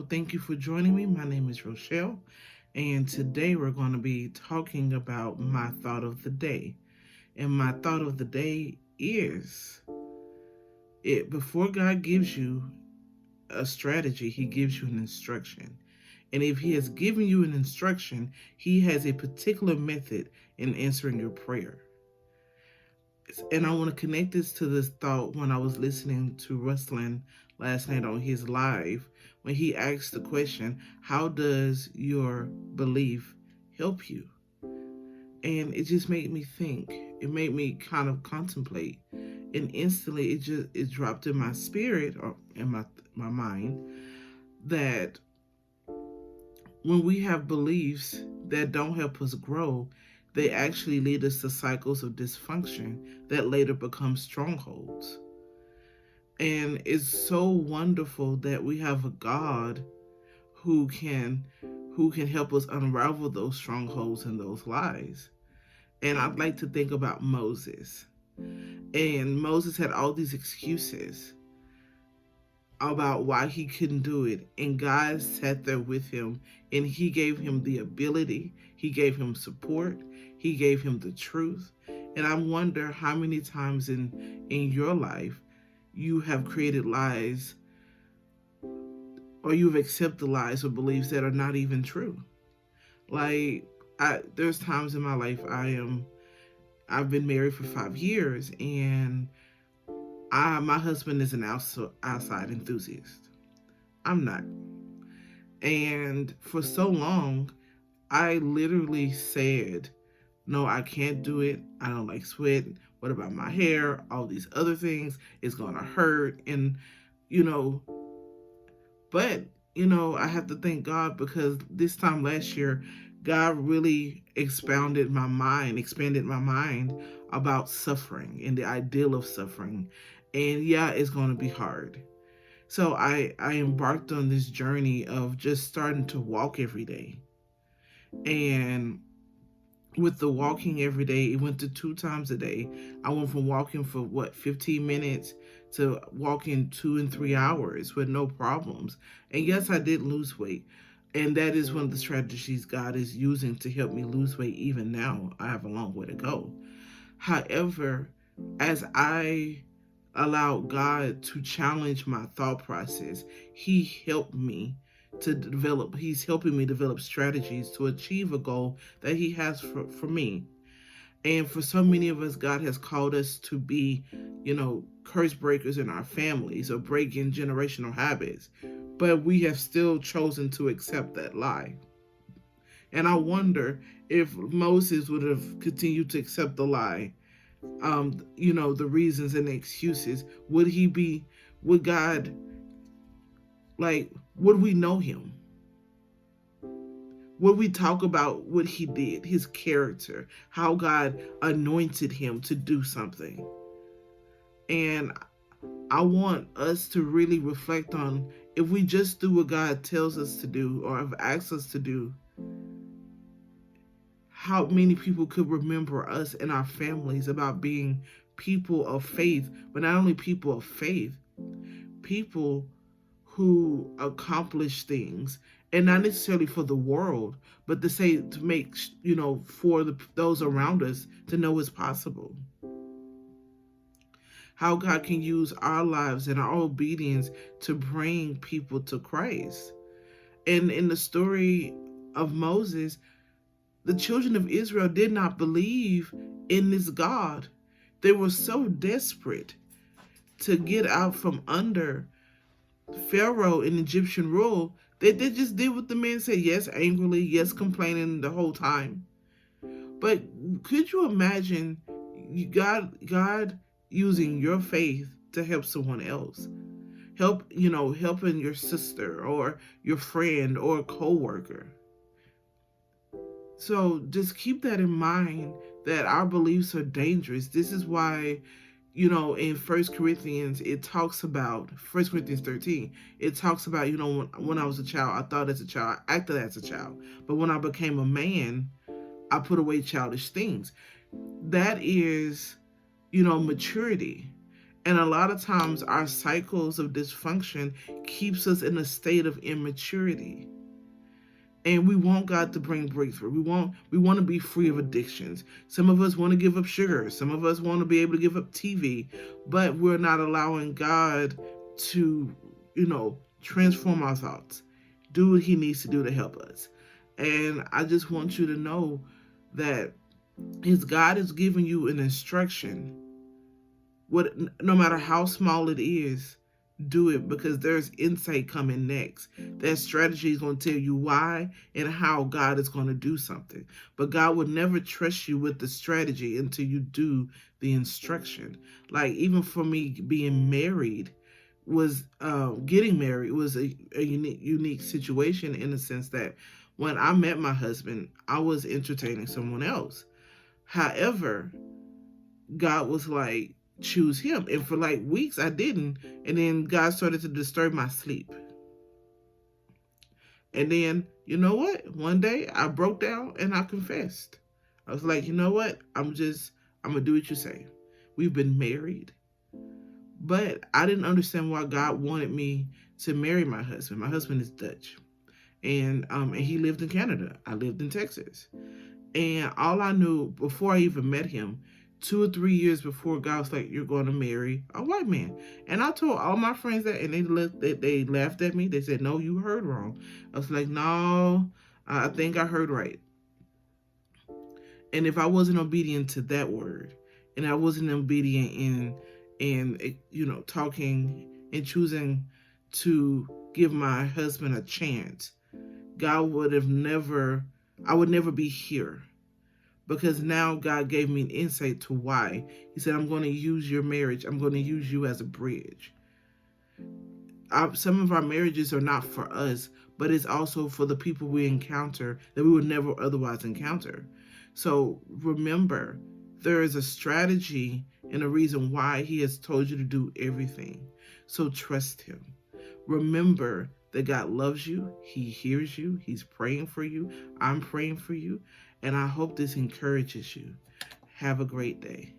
thank you for joining me. My name is Rochelle, and today we're going to be talking about my thought of the day. And my thought of the day is it before God gives you a strategy, he gives you an instruction. And if he has given you an instruction, he has a particular method in answering your prayer. And I want to connect this to this thought when I was listening to Rusland last night on his live when he asked the question, how does your belief help you? And it just made me think. It made me kind of contemplate. And instantly it dropped in my spirit or in my mind that when we have beliefs that don't help us grow, they actually lead us to cycles of dysfunction that later become strongholds. And it's so wonderful that we have a God who can help us unravel those strongholds and those lies. And I'd like to think about Moses. And Moses had all these excuses about why he couldn't do it. And God sat there with him and he gave him the ability, he gave him support, he gave him the truth. And I wonder how many times in your life you have created lies or you've accepted lies or beliefs that are not even true. Like there's times in my life I've been married for 5 years and my husband is an outside enthusiast. I'm not. And for so long, I literally said, no, I can't do it. I don't like sweat. What about my hair? All these other things. It's going to hurt. And, you know, but, I have to thank God because this time last year, God really expanded my mind about suffering and the ideal of suffering. And yeah, it's going to be hard. So I embarked on this journey of just starting to walk every day. And with the walking every day, it went to 2 times a day. I went from walking for 15 minutes to walking 2 and 3 hours with no problems. And yes, I did lose weight. And that is one of the strategies God is using to help me lose weight even now. I have a long way to go. However, as I allowed God to challenge my thought process, he's helping me develop strategies to achieve a goal that he has for me. And for so many of us, God has called us to be, curse breakers in our families or breaking generational habits. But we have still chosen to accept that lie. And I wonder if Moses would have continued to accept the lie, the reasons and the excuses, would God, would we know him? Would we talk about what he did, his character, how God anointed him to do something? And I want us to really reflect on if we just do what God tells us to do or have asked us to do, how many people could remember us and our families about being people of faith, but not only people of faith, people who accomplish things, and not necessarily for the world, but to make, for those around us to know it's possible. How God can use our lives and our obedience to bring people to Christ. And in the story of Moses, the children of Israel did not believe in this God. They were so desperate to get out from under Pharaoh and Egyptian rule that they just did what the man said. Yes, angrily, yes, complaining the whole time. But could you imagine God using your faith to help someone else? Helping your sister or your friend or a coworker. So just keep that in mind that our beliefs are dangerous. This is why, in 1 Corinthians, it talks about, 1 Corinthians 13, it talks about, when I was a child, I thought as a child, I acted as a child. But when I became a man, I put away childish things. That is, maturity. And a lot of times our cycles of dysfunction keeps us in a state of immaturity. And we want God to bring breakthrough. We want to be free of addictions. Some of us want to give up sugar. Some of us want to be able to give up TV, but we're not allowing God to, transform our thoughts, do what He needs to do to help us. And I just want you to know that His God is giving you an instruction. No matter how small it is, do it, because there's insight coming next. That strategy is going to tell you why and how God is going to do something. But God would never trust you with the strategy until you do the instruction. Like, even for me, being married was getting married was a unique situation, in the sense that when I met my husband, I was entertaining someone else. However, God was like, choose him. And for like weeks, I didn't. And then God started to disturb my sleep. And then, you know what? One day I broke down and I confessed. I was like, you know what? I'm going to do what you say. We've been married. But I didn't understand why God wanted me to marry my husband. My husband is Dutch. And he lived in Canada. I lived in Texas. And all I knew before I even met him, 2 or 3 years before, God was like, you're going to marry a white man. And I told all my friends that, and they laughed at me. They said, no, you heard wrong. I was like, no, I think I heard right. And if I wasn't obedient to that word, and I wasn't obedient in talking and choosing to give my husband a chance, I would never be here. Because now God gave me an insight to why. He said, I'm going to use your marriage. I'm going to use you as a bridge. Some of our marriages are not for us, but it's also for the people we encounter that we would never otherwise encounter. So remember, there is a strategy and a reason why He has told you to do everything. So trust Him. Remember that God loves you. He hears you. He's praying for you. I'm praying for you. And I hope this encourages you. Have a great day.